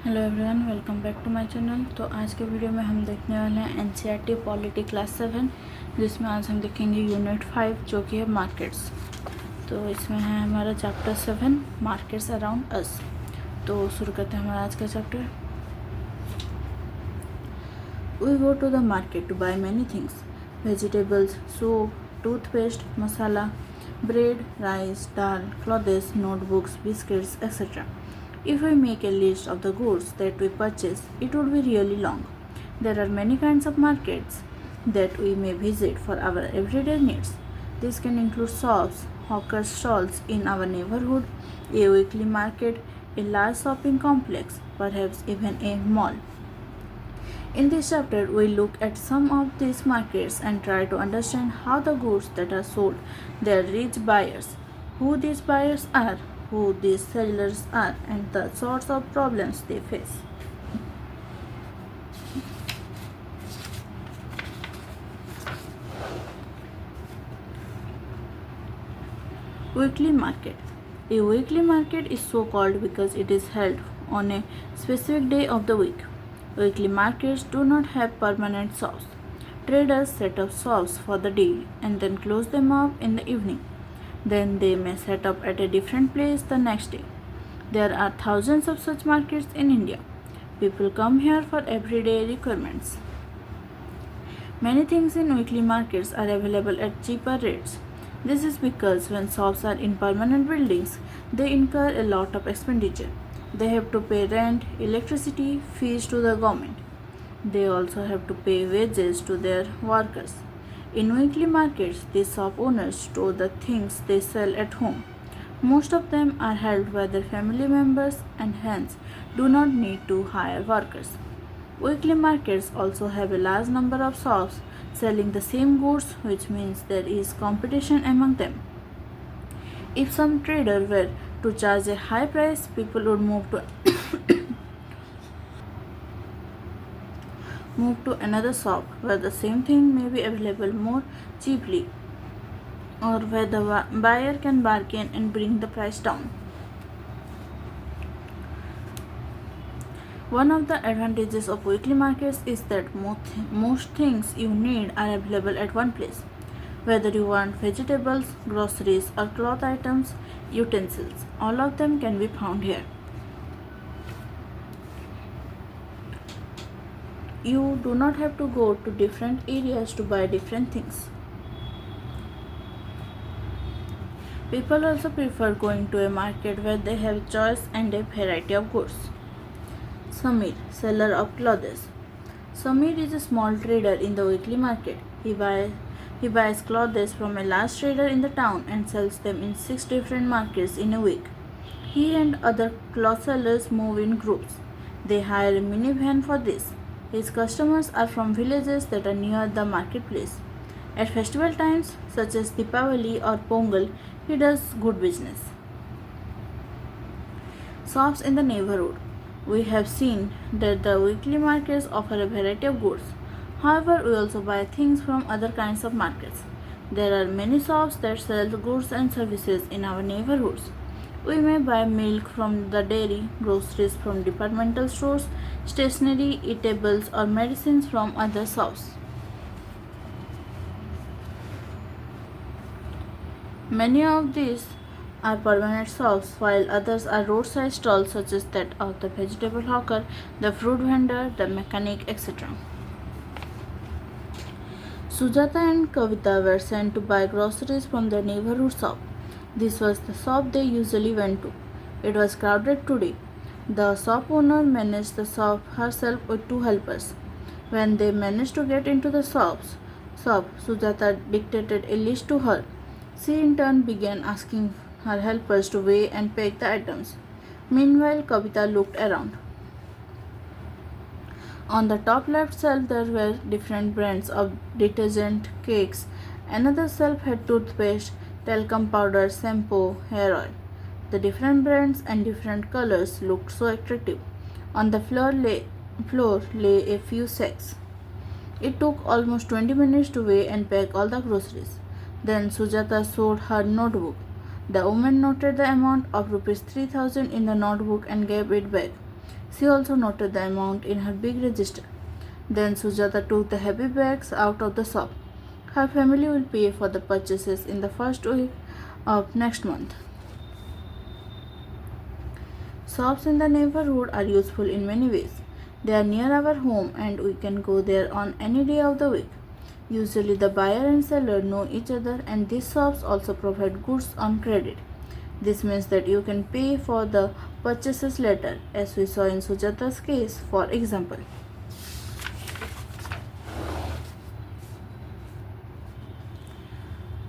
Hello everyone, welcome back to my channel. तो आज के वीडियो में हम देखने वाले हैं एनसीईआरटी पॉलिटी क्लास 7, जिसमें आज हम देखेंगे यूनिट 5 जो कि है मार्केट्स। तो इसमें है हमारा चैप्टर 7 मार्केट्स अराउंड अस। तो शुरू करते हैं हमारा आज का चैप्टर। We go to the market to buy many things, vegetables, soap, toothpaste, masala, bread, rice, dal, clothes, notebooks, biscuits, etc. If we make a list of the goods that we purchase, it would be really long. There are many kinds of markets that we may visit for our everyday needs. This can include shops, hawker stalls in our neighborhood, a weekly market, a large shopping complex, perhaps even a mall. In this chapter, we look at some of these markets and try to understand how the goods that are sold there reach buyers, who these buyers are, who these sellers are, and the sorts of problems they face. Weekly market. A weekly market is so called because it is held on a specific day of the week. Weekly markets do not have permanent shops. Traders set up shops for the day and then close them up in the evening. Then they may set up at a different place the next day. There are thousands of such markets in India. People come here for everyday requirements. Many things in weekly markets are available at cheaper rates. This is because when shops are in permanent buildings, they incur a lot of expenditure. They have to pay rent, electricity, fees to the government. They also have to pay wages to their workers. In weekly markets, these shop owners store the things they sell at home. Most of them are held by their family members and hence do not need to hire workers. Weekly markets also have a large number of shops selling the same goods, which means there is competition among them. If some trader were to charge a high price, people would move to another shop where the same thing may be available more cheaply, or where the buyer can bargain and bring the price down. One of the advantages of weekly markets is that most things you need are available at one place. Whether you want vegetables, groceries, or cloth items, utensils, all of them can be found here. You do not have to go to different areas to buy different things. People also prefer going to a market where they have choice and a variety of goods. Samir, seller of clothes. Samir is a small trader in the weekly market. He buys clothes from a large trader in the town and sells them in 6 different markets in a week. He and other cloth sellers move in groups. They hire a minivan for this. His customers are from villages that are near the marketplace. At festival times such as Deepavali or Pongal, he does good business. Shops in the neighborhood. We have seen that the weekly markets offer a variety of goods. However, we also buy things from other kinds of markets. There are many shops that sell goods and services in our neighborhoods. We may buy milk from the dairy, groceries from departmental stores, stationery, eatables, or medicines from other shops. Many of these are permanent shops, while others are roadside stalls such as that of the vegetable hawker, the fruit vendor, the mechanic, etc. Sujata and Kavita were sent to buy groceries from their neighborhood shop. This was the shop they usually went to. It was crowded today. The shop owner managed the shop herself with 2 helpers. When they managed to get into the shop, Sujata dictated a list to her. She in turn began asking her helpers to weigh and pack the items. Meanwhile, Kavita looked around. On the top left shelf there were different brands of detergent, cakes. Another shelf had toothpaste, talcum powder, shampoo, hair oil. The different brands and different colors looked so attractive. On the floor lay a few sacks. It took almost 20 minutes to weigh and pack all the groceries. Then Sujata showed her notebook. The woman noted the amount of rupees 3,000 in the notebook and gave it back. She also noted the amount in her big register. Then Sujata took the heavy bags out of the shop. Her family will pay for the purchases in the first week of next month. Shops in the neighborhood are useful in many ways. They are near our home and we can go there on any day of the week. Usually the buyer and seller know each other and these shops also provide goods on credit. This means that you can pay for the purchases later, as we saw in Sujata's case, for example.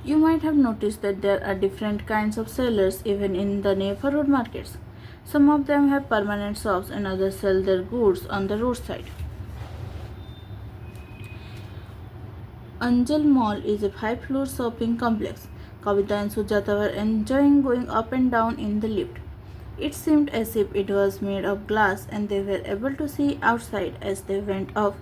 You might have noticed that there are different kinds of sellers even in the neighborhood markets. Some of them have permanent shops and others sell their goods on the roadside. Anjal Mall is a 5-floor shopping complex. Kavita and Sujata were enjoying going up and down in the lift. It seemed as if it was made of glass and they were able to see outside as they went up.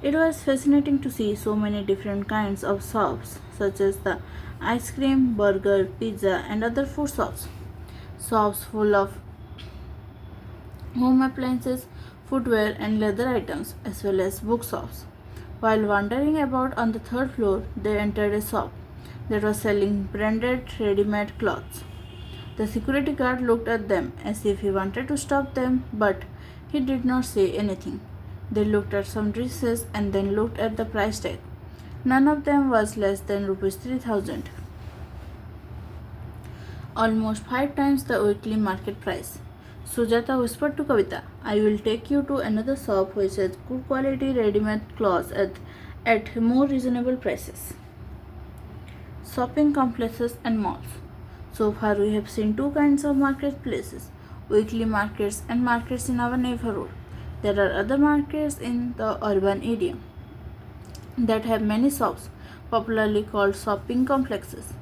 It was fascinating to see so many different kinds of shops, such as the ice cream, burger, pizza, and other food shops. Shops full of home appliances, footwear, and leather items, as well as bookshops. While wandering about on the third floor, they entered a shop that was selling branded ready-made clothes. The security guard looked at them as if he wanted to stop them, but he did not say anything. They looked at some dresses and then looked at the price tag. None of them was less than Rs 3,000. Almost 5 times the weekly market price. Sujata whispered to Kavita, I will take you to another shop which has good quality ready-made clothes at more reasonable prices. Shopping complexes and malls. So far we have seen 2 kinds of marketplaces, weekly markets and markets in our neighborhood. There are other markets in the urban area that have many shops, popularly called shopping complexes.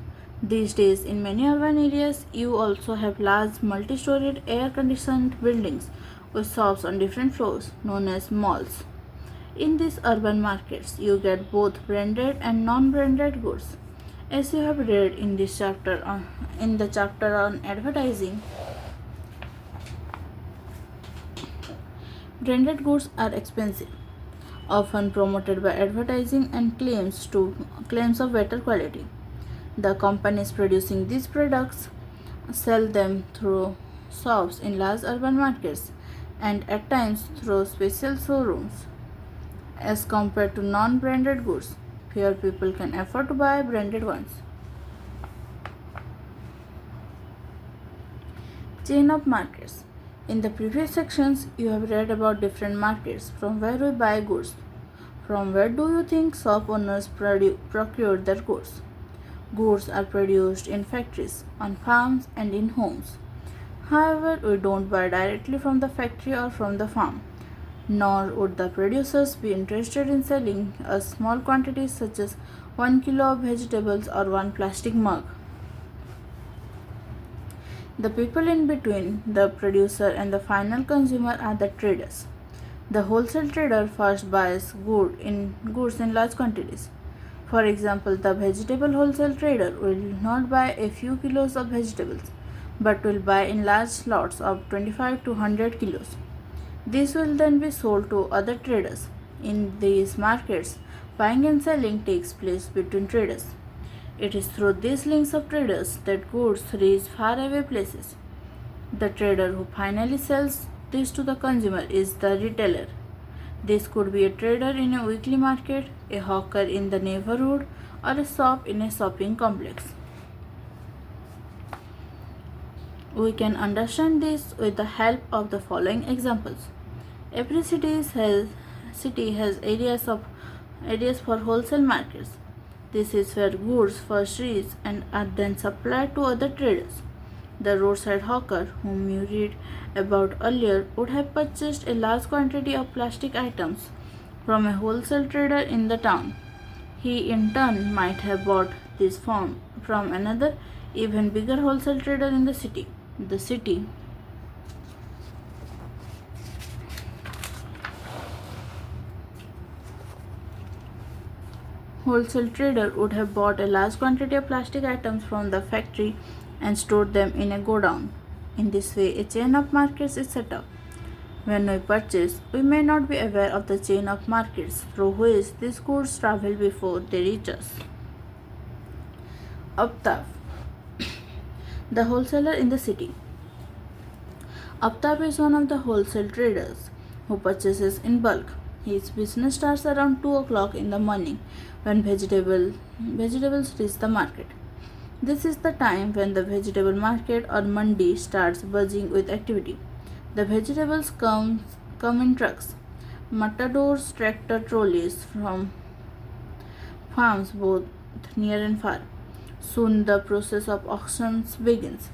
These days, in many urban areas, you also have large multi-storied air-conditioned buildings with shops on different floors, known as malls. In these urban markets, you get both branded and non-branded goods. As you have read in the chapter on advertising, branded goods are expensive, often promoted by advertising and claims of better quality. The companies producing these products sell them through shops in large urban markets and at times through special showrooms. As compared to non-branded goods, fewer people can afford to buy branded ones. Chain of markets. In the previous sections, you have read about different markets from where we buy goods. From where do you think shop owners procure their goods? Goods are produced in factories, on farms, and in homes. However, we don't buy directly from the factory or from the farm, nor would the producers be interested in selling us small quantities such as 1 kilo of vegetables or 1 plastic mug. The people in between the producer and the final consumer are the traders. The wholesale trader first buys goods in large quantities. For example, the vegetable wholesale trader will not buy a few kilos of vegetables, but will buy in large lots of 25 to 100 kilos. These will then be sold to other traders. In these markets, buying and selling takes place between traders. It is through these links of traders that goods reach faraway places. The trader who finally sells this to the consumer is the retailer. This could be a trader in a weekly market, a hawker in the neighborhood, or a shop in a shopping complex. We can understand this with the help of the following examples. Every city has areas for wholesale markets. This is where goods first reach and are then supplied to other traders. The roadside hawker, whom you read about earlier, would have purchased a large quantity of plastic items from a wholesale trader in the town. He in turn might have bought this from another, even bigger wholesale trader in the city. The city wholesale trader would have bought a large quantity of plastic items from the factory and stored them in a godown. In this way, a chain of markets is set up. When we purchase, we may not be aware of the chain of markets through which these goods travel before they reach us. Aptab, the wholesaler in the city. Aptab is one of the wholesale traders who purchases in bulk. His business starts around 2 o'clock in the morning when vegetables reach the market. This is the time when the vegetable market or mandi starts buzzing with activity. The vegetables come in trucks, matadors, tractor trolleys from farms both near and far. Soon the process of auctions begins.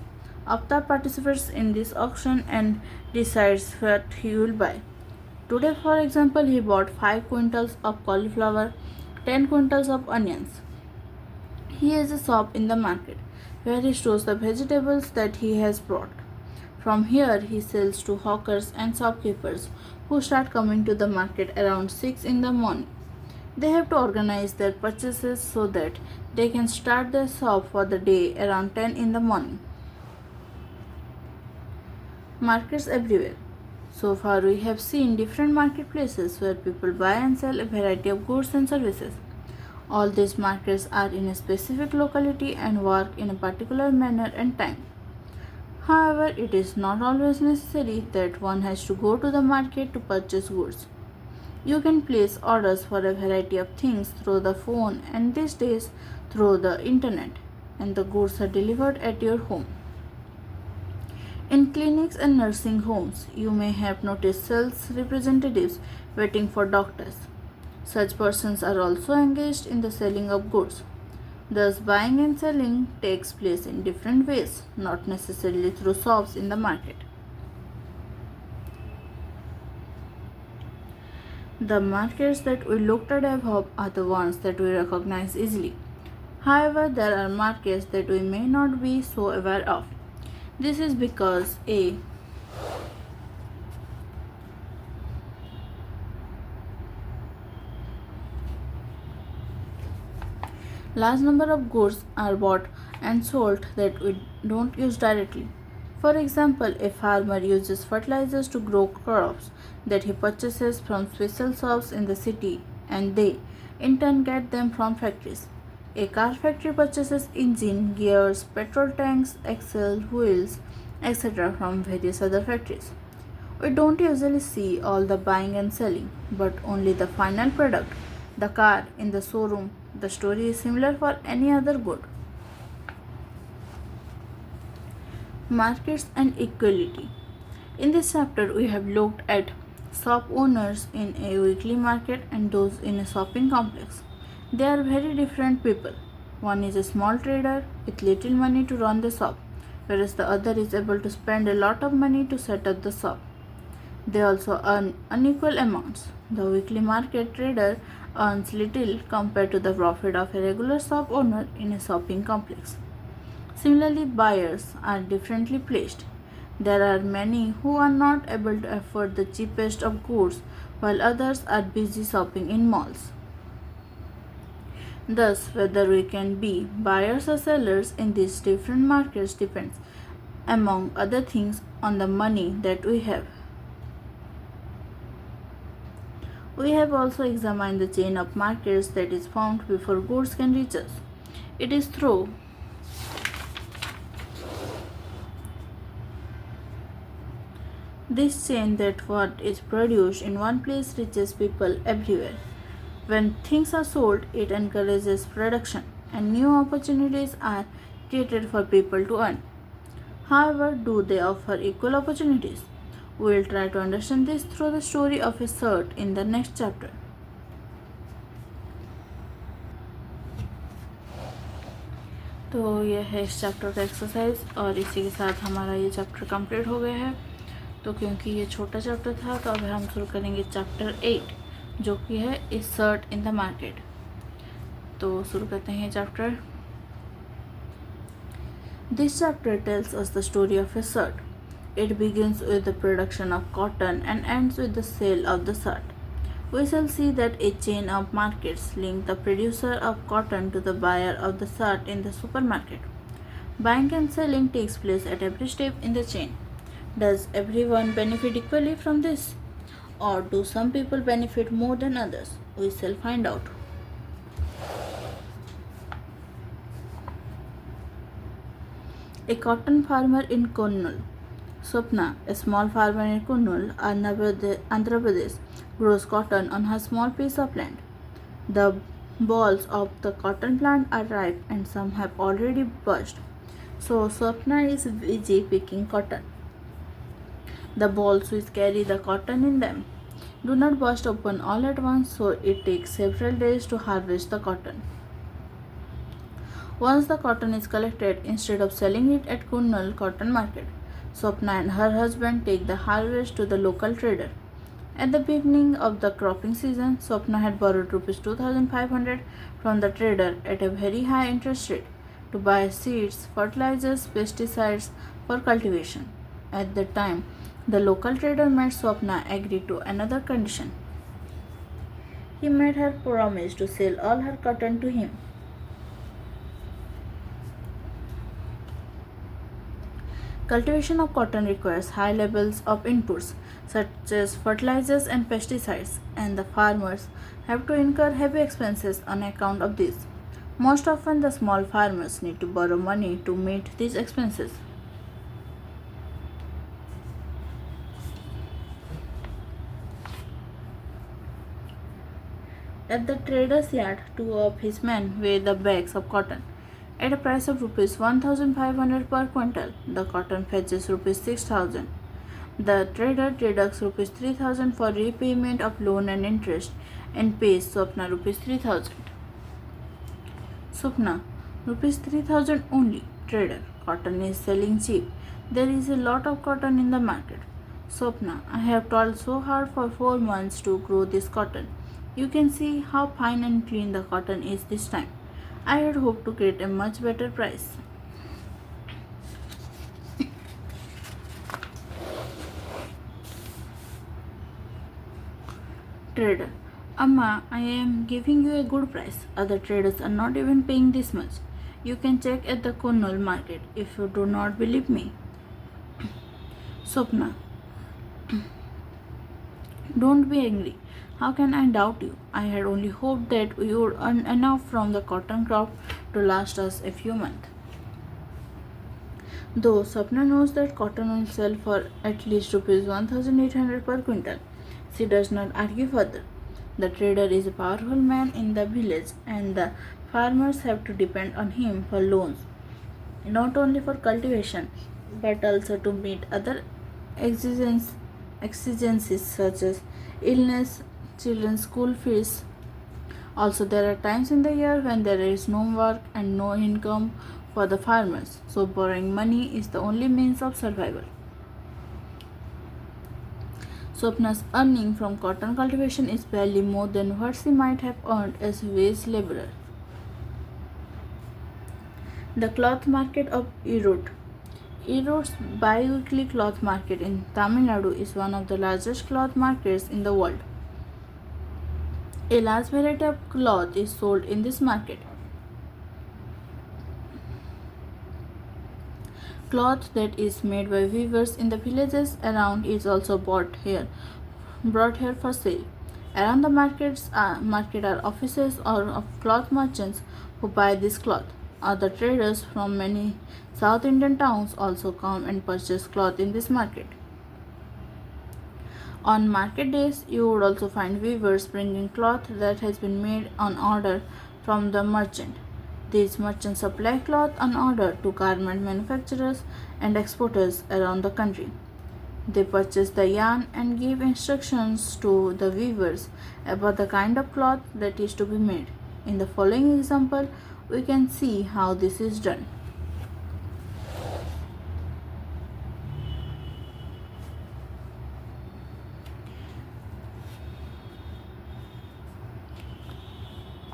Aftab participates in this auction and decides what he will buy. Today, for example, he bought 5 quintals of cauliflower, 10 quintals of onions. He has a shop in the market where he stores the vegetables that he has brought. From here, he sells to hawkers and shopkeepers who start coming to the market around 6 in the morning. They have to organize their purchases so that they can start their shop for the day around 10 in the morning. Markets everywhere. So far, we have seen different marketplaces where people buy and sell a variety of goods and services. All these markets are in a specific locality and work in a particular manner and time. However, it is not always necessary that one has to go to the market to purchase goods. You can place orders for a variety of things through the phone and these days through the internet, and the goods are delivered at your home. In clinics and nursing homes, you may have noticed sales representatives waiting for doctors. Such persons are also engaged in the selling of goods. Thus, buying and selling takes place in different ways, not necessarily through shops in the market. The markets that we looked at above are the ones that we recognize easily. However, there are markets that we may not be so aware of. This is because a large number of goods are bought and sold that we don't use directly. For example, a farmer uses fertilizers to grow crops that he purchases from special shops in the city, and they in turn get them from factories. A car factory purchases engine, gears, petrol tanks, axle, wheels, etc. from various other factories. We don't usually see all the buying and selling, but only the final product, the car in the showroom. The story is similar for any other good. Markets and equality. In this chapter, we have looked at shop owners in a weekly market and those in a shopping complex. They are very different people. One is a small trader with little money to run the shop, whereas the other is able to spend a lot of money to set up the shop. They also earn unequal amounts. The weekly market trader earns little compared to the profit of a regular shop owner in a shopping complex. Similarly, buyers are differently placed. There are many who are not able to afford the cheapest of goods, while others are busy shopping in malls. Thus, whether we can be buyers or sellers in these different markets depends, among other things, on the money that we have. We have also examined the chain of markets that is found before goods can reach us. It is through this chain that what is produced in one place reaches people everywhere. When things are sold, it encourages production and new opportunities are created for people to earn. However, do they offer equal opportunities? We will try to understand this through the story of a shirt in the next chapter. तो यह है इस chapter का exercise और इसी के साथ हमारा ये चैप्टर कंप्लीट हो गया है. तो क्योंकि ये छोटा चैप्टर था तो अब हम शुरू करेंगे चैप्टर 8 जो कि है इस सर्ट इन द मार्केट. तो शुरू करते हैं chapter. This chapter tells us the story of A shirt. It begins with the production of cotton and ends with the sale of the shirt. We shall see that a chain of markets link the producer of cotton to the buyer of the shirt in the supermarket. Buying and selling takes place at every step in the chain. Does everyone benefit equally from this? Or do some people benefit more than others? We shall find out. A cotton farmer in Kurnool. Swapna, a small farmer in Kurnool, Andhra Pradesh, grows cotton on her small piece of land. The balls of the cotton plant are ripe and some have already burst. So Swapna is busy picking cotton. The balls which carry the cotton in them do not burst open all at once, so it takes several days to harvest the cotton. Once the cotton is collected, instead of selling it at Kurnool cotton market, Swapna and her husband take the harvest to the local trader. At the beginning of the cropping season, Swapna had borrowed Rs 2,500 from the trader at a very high interest rate to buy seeds, fertilizers, pesticides for cultivation. At that time, the local trader made Swapna agree to another condition. He made her promise to sell all her cotton to him. Cultivation of cotton requires high levels of inputs such as fertilizers and pesticides, and the farmers have to incur heavy expenses on account of this. Most often, the small farmers need to borrow money to meet these expenses. At the trader's yard, two of his men weigh the bags of cotton. At a price of Rs 1,500 per quintal, the cotton fetches Rs 6,000. The trader deducts Rs 3,000 for repayment of loan and interest and pays Swapna Rs 3,000. Swapna, Rs 3,000 only. Trader, cotton is selling cheap. There is a lot of cotton in the market. Swapna, I have toiled so hard for 4 months to grow this cotton. You can see how fine and clean the cotton is this time. I had hoped to get a much better price. Trader, Amma, I am giving you a good price. Other traders are not even paying this much. You can check at the Kurnool market if you do not believe me. Swapna, don't be angry. How can I doubt you? I had only hoped that we would earn enough from the cotton crop to last us a few months. Though Swapna knows that cotton will sell for at least Rs 1,800 per quintal, she does not argue further. The trader is a powerful man in the village and the farmers have to depend on him for loans, not only for cultivation but also to meet other exigencies such as illness, children's school fees. Also, there are times in the year when there is no work and no income for the farmers, so borrowing money is the only means of survival. Swapna's earning from cotton cultivation is barely more than what she might have earned as a wage laborer. The cloth market of Erode. Erode's bi-weekly cloth market in Tamil Nadu is one of the largest cloth markets in the world. A large variety of cloth is sold in this market. Cloth that is made by weavers in the villages around is also brought here for sale. Around the market are offices or of cloth merchants who buy this cloth. Other traders from many South Indian towns also come and purchase cloth in this market. On market days, you would also find weavers bringing cloth that has been made on order from the merchant. These merchants supply cloth on order to garment manufacturers and exporters around the country. They purchase the yarn and give instructions to the weavers about the kind of cloth that is to be made. In the following example, we can see how this is done.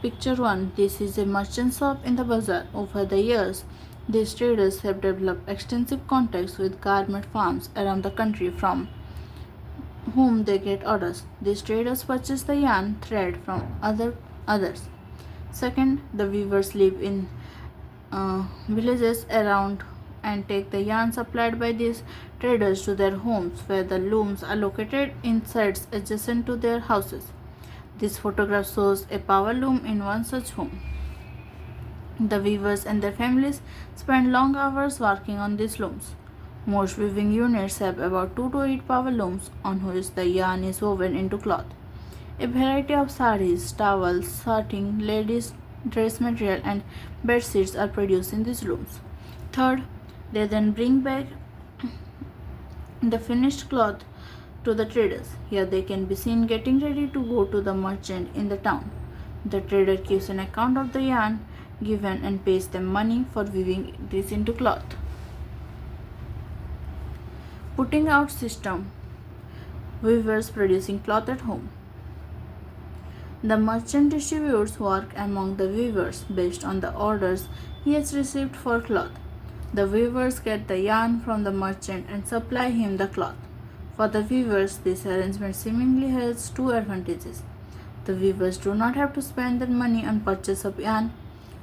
Picture 1. This is a merchant shop in the bazaar. Over the years, these traders have developed extensive contacts with garment farms around the country from whom they get orders. These traders purchase the yarn thread from others. Second, the weavers live in villages around and take the yarn supplied by these traders to their homes, where the looms are located in sets adjacent to their houses. This photograph shows a power loom in one such home. The weavers and their families spend long hours working on these looms. Most weaving units have about 2 to 8 power looms on which the yarn is woven into cloth. A variety of saris, towels, satin, ladies' dress material, and bed sheets are produced in these looms. Third, they then bring back the finished cloth to the traders. Here they can be seen getting ready to go to the merchant in the town. The trader keeps an account of the yarn given and pays them money for weaving this into cloth. Putting out system. Weavers producing cloth at home. The merchant distributes work among the weavers based on the orders he has received for cloth. The weavers get the yarn from the merchant and supply him the cloth. For the weavers, this arrangement seemingly has two advantages. The weavers do not have to spend their money on purchase of yarn.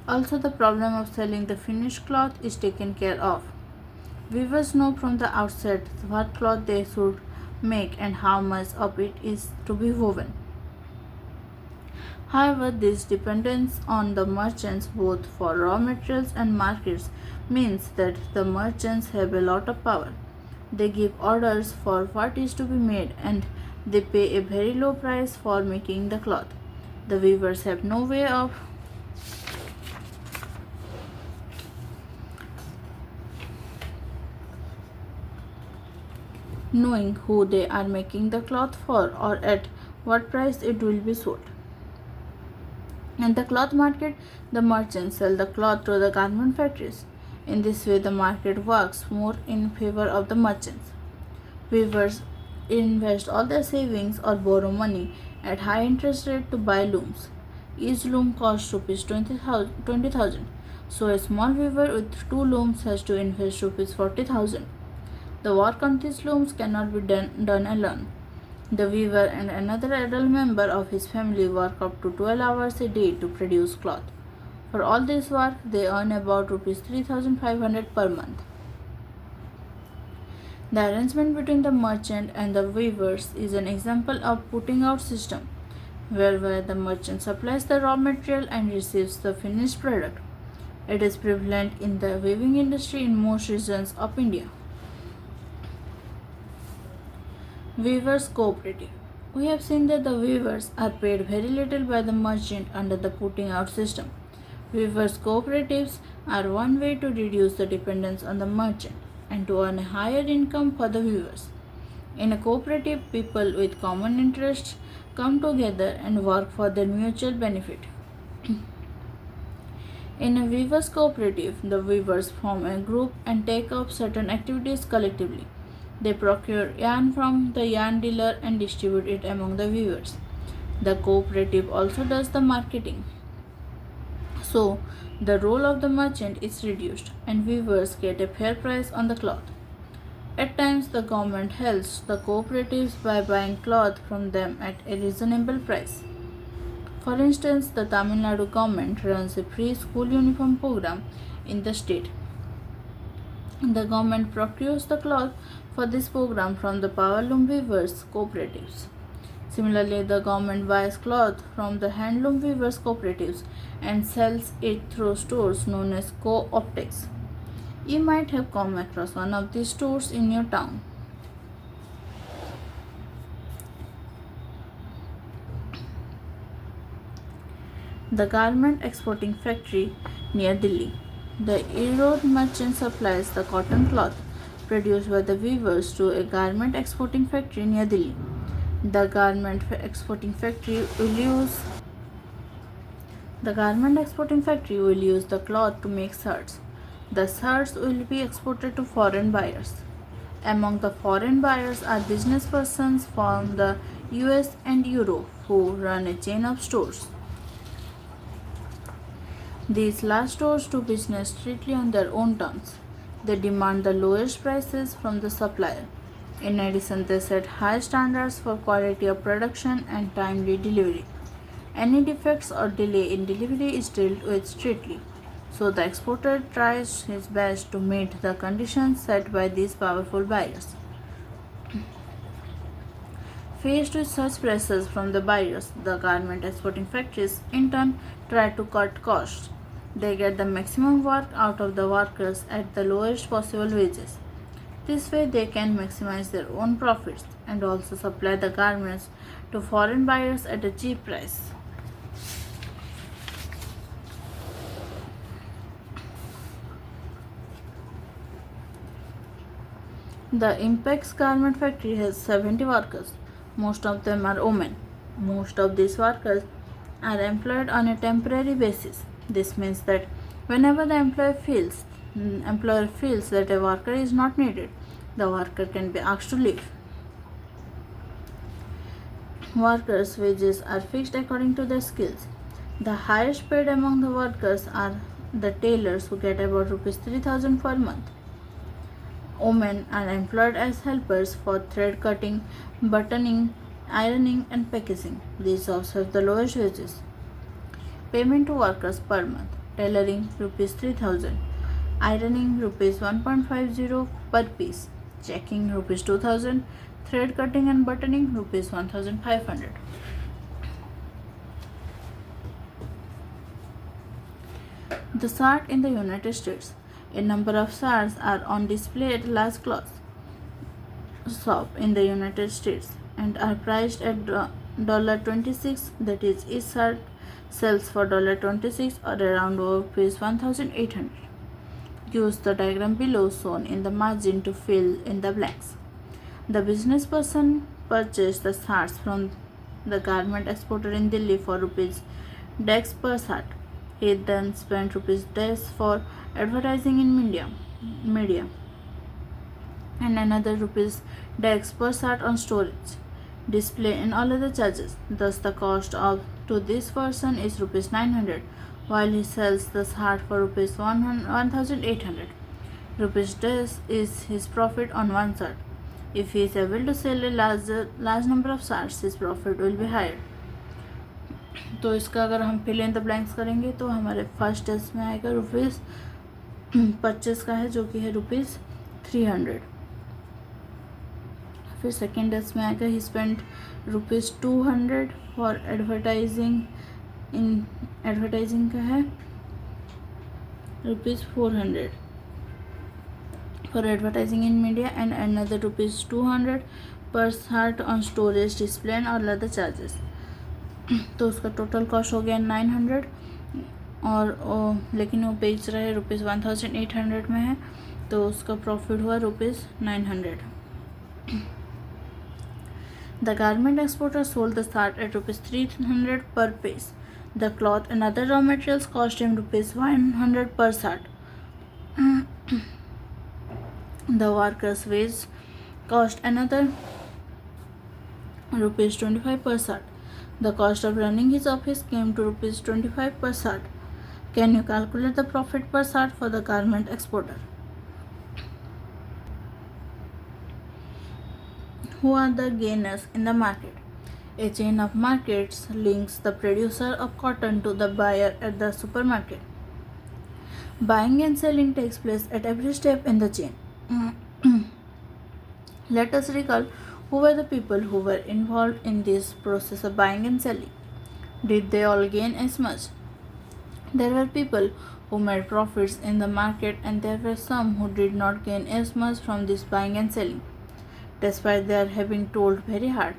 Also, the problem of selling the finished cloth is taken care of. Weavers know from the outset what cloth they should make and how much of it is to be woven. However, this dependence on the merchants both for raw materials and markets means that the merchants have a lot of power. They give orders for what is to be made and they pay a very low price for making the cloth. The weavers have no way of knowing who they are making the cloth for or at what price it will be sold. In the cloth market, the merchants sell the cloth to the garment factories. In this way, the market works more in favor of the merchants. Weavers invest all their savings or borrow money at high interest rate to buy looms. Each loom costs rupees 20,000. So a small weaver with 2 looms has to invest rupees 40,000. The work on these looms cannot be done alone. The weaver and another adult member of his family work up to 12 hours a day to produce cloth. For all this work, they earn about rupees 3,500 per month. The arrangement between the merchant and the weavers is an example of putting out system, where the merchant supplies the raw material and receives the finished product. It is prevalent in the weaving industry in most regions of India. Weavers Cooperative. We have seen that the weavers are paid very little by the merchant under the putting out system. Weavers cooperatives are one way to reduce the dependence on the merchant and to earn a higher income for the weavers. In a cooperative, people with common interests come together and work for their mutual benefit. In a weavers cooperative, the weavers form a group and take up certain activities collectively. They procure yarn from the yarn dealer and distribute it among the weavers. The cooperative also does the marketing. So, the role of the merchant is reduced and weavers get a fair price on the cloth. At times, the government helps the cooperatives by buying cloth from them at a reasonable price. For instance, the Tamil Nadu government runs a free school uniform program in the state. The government procures the cloth for this program from the powerloom weavers cooperatives. Similarly, the government buys cloth from the handloom weavers cooperatives and sells it through stores known as co-optics. You might have come across one of these stores in your town. The garment exporting factory near Delhi. The Erode merchant supplies the cotton cloth produced by the weavers to a garment exporting factory near Delhi. The garment exporting factory will use the cloth to make shirts. The shirts will be exported to foreign buyers. Among the foreign buyers are business persons from the US and Europe who run a chain of stores. These large stores do business strictly on their own terms. They demand the lowest prices from the supplier. In addition, they set high standards for quality of production and timely delivery. Any defects or delay in delivery is dealt with strictly. So the exporter tries his best to meet the conditions set by these powerful buyers. Faced with such pressures from the buyers, the garment exporting factories in turn try to cut costs. They get the maximum work out of the workers at the lowest possible wages. This way, they can maximize their own profits and also supply the garments to foreign buyers at a cheap price. The Impex garment factory has 70 workers. Most of them are women. Most of these workers are employed on a temporary basis. This means that whenever the employer feels that a worker is not needed, the worker can be asked to leave. Workers' wages are fixed according to their skills. The highest paid among the workers are the tailors, who get about Rs 3,000 per month. Women are employed as helpers for thread cutting, buttoning, ironing, and packaging. These jobs have the lowest wages. Payment to workers per month: tailoring Rs 3,000, ironing Rs 1.50 per piece, checking Rs 2,000, thread cutting and buttoning Rs 1,500. The SART in the United States. A number of SARTs are on display at a large cloth shop in the United States and are priced at $26. That is, each SART sells for $26 or around Rs 1,800. Use the diagram below shown in the margin to fill in the blanks. The business person purchased the SARTs from the garment exporter in Delhi for Rs Dex per SART. He then spent Rs Dex for advertising in media and another Rs Dex per SART on storage, display and all other charges. Thus the cost to this person is Rs 900, while he sells the SART for Rs 1,800. Rs Dex is his profit on one SART. If he is able to sell a large number of SARTs, his profit will be higher. तो इसका अगर हम fill in the blanks करेंगे तो हमारे first test में आएगा Rs 25 का है, जो कि है Rs 300. फिर सेकेंड टेस्ट में आएगा ही spend Rs 200 for advertising. Advertising का है Rs 400 for advertising in media and another Rs 200 per SART on storage, display and all other charges. तो उसका टोटल कॉस्ट हो गया 900 और लेकिन वो बेच रहा है Rs 1,800 में है, तो उसका प्रॉफिट हुआ Rs 900. The garment exporter sold the SART at Rs 300 per piece. The cloth and other raw materials cost him Rs 100 per SART. The worker's wage cost another Rs 25 per SART. The cost of running his office came to Rs 25 per SART. Can you calculate the profit per SART for the garment exporter? Who are the gainers in the market? A chain of markets links the producer of cotton to the buyer at the supermarket. Buying and selling takes place at every step in the chain. Let us recall who were the people who were involved in this process of buying and selling. Did they all gain as much? There were people who made profits in the market and there were some who did not gain as much from this buying and selling. Despite their having toiled very hard,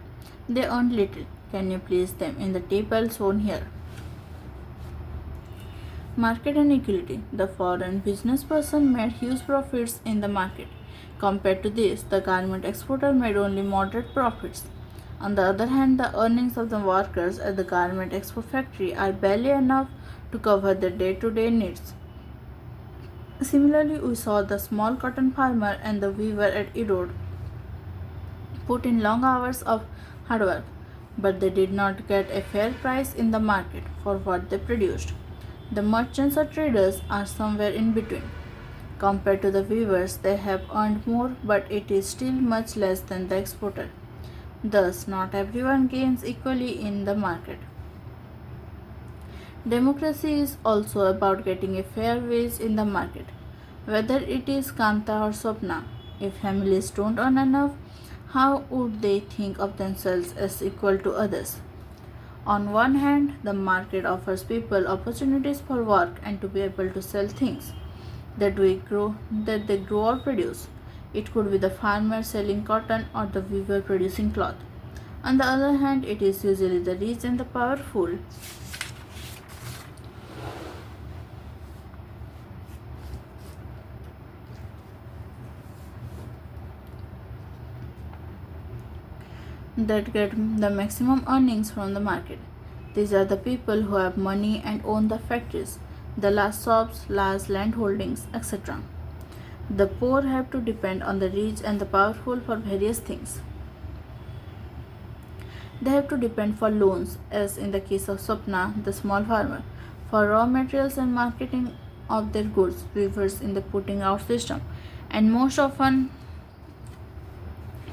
they earned little. Can you place them in the table shown here? Market and equality. The foreign business person made huge profits in the market. Compared to this, the garment exporter made only moderate profits. On the other hand, the earnings of the workers at the garment export factory are barely enough to cover their day-to-day needs. Similarly, we saw the small cotton farmer and the weaver at Erode put in long hours of hard work, but they did not get a fair price in the market for what they produced. The merchants or traders are somewhere in between. Compared to the weavers, they have earned more, but it is still much less than the exporter. Thus, not everyone gains equally in the market. Democracy is also about getting a fair wage in the market. Whether it is Kanta or Swapna, if families don't earn enough, how would they think of themselves as equal to others? On one hand, the market offers people opportunities for work and to be able to sell things that they grow or produce. It could be the farmer selling cotton or the weaver producing cloth. On the other hand, it is usually the rich and the powerful that get the maximum earnings from the market. These are the people who have money and own the factories, the large shops, large land holdings, etc. The poor have to depend on the rich and the powerful for various things. They have to depend for loans, as in the case of Swapna, the small farmer, for raw materials and marketing of their goods, weavers in the putting out system, and most often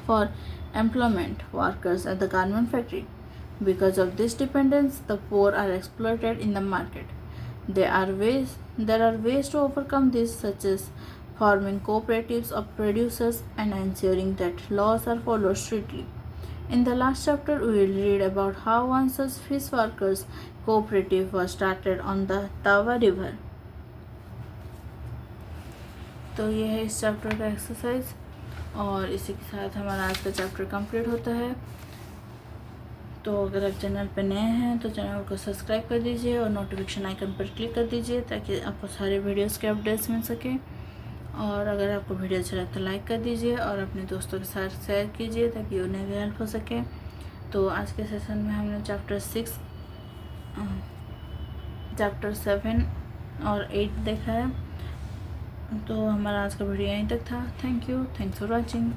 for employment workers at the garment factory. Because of this dependence, the poor are exploited in the market. There are ways to overcome this, such as forming cooperatives of producers and ensuring that laws are followed strictly. In the last chapter, we will read about how one such fish workers cooperative was started on the Tava River. तो ये है इस chapter का exercise और इसी के साथ हमारा आज का चैप्टर कंप्लीट होता है। तो अगर आप चैनल पर नए हैं तो चैनल को सब्सक्राइब कर दीजिए और नोटिफिकेशन आइकन पर क्लिक कर दीजिए ताकि आपको सारे वीडियोस के अपडेट्स मिल सके। और अगर आपको वीडियो अच्छा लगे तो लाइक कर दीजिए और अपने दोस्तों के साथ शेयर कीजिए ताकि उन्हें भी हेल्प हो सके। तो आज के सेशन में हमने चैप्टर 7 और 8 देखा है। तो हमारा आज का वीडियो यहीं तक था। Thanks for watching.